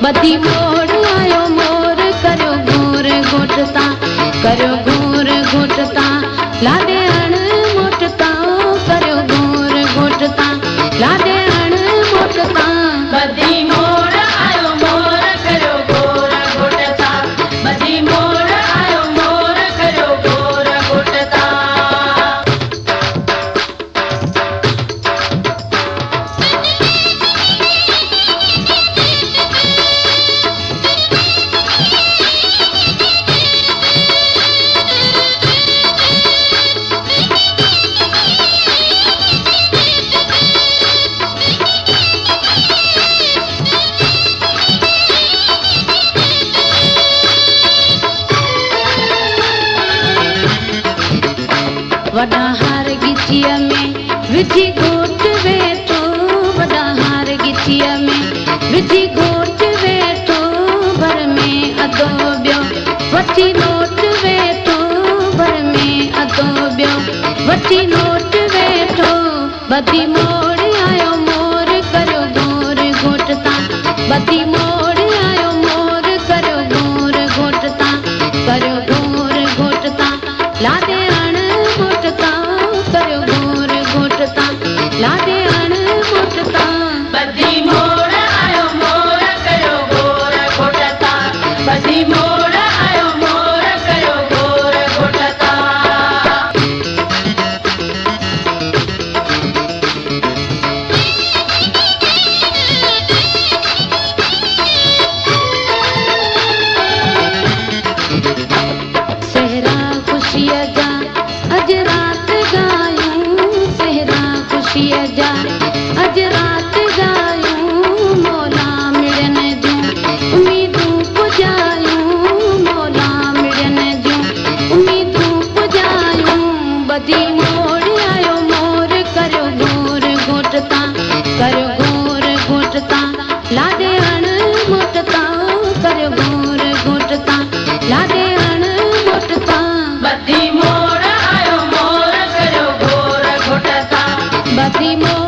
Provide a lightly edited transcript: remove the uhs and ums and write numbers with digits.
बदी मोड़ आयो मोर करो गोर घोटता करो गोर घोटता लादे अण मोटता करो गोर घोटता लादे अण मोटता बदी मोड़ आयो मोर करो गोर घोटता बदी मोड़ आयो मोर करो गोर घोटता वॾा हार गिचीअ में विझी घोट वेठो वॾा हार गिचीअ में विझी घोट वेठो भर में अधो ॿियो वठी नोट वेठो भर में अधो ॿियो वठी नोट वेठो बदी मोड़ आयो मोर करो गोर घोटता बदी मोड़ आयो मोर करो गोर घोटता करो गोर घोटता लादे मोटता करो गोर घोटता लादे अण मोटता बदी मोड़ आयो मोर करो गोर घोटता बदी मोड़ आयो मोर करो गोर घोटता सहरा खुशीअ जा अज रात गायूं सहरा खुशीअ जा अज रात गायूं मौला मिड़न जूं उम्मीदूं पुॼायूं मौला मिड़न जूं उम्मीदूं पुॼायूं बदी मोड़ आयो मोर करो गोर घोटता करो गोर घोटता लादे अण मोटता करो गोर घोटता लादे अण मोटता बदी मोड़ आयो मोर करो गोर घोटता बदी मोड़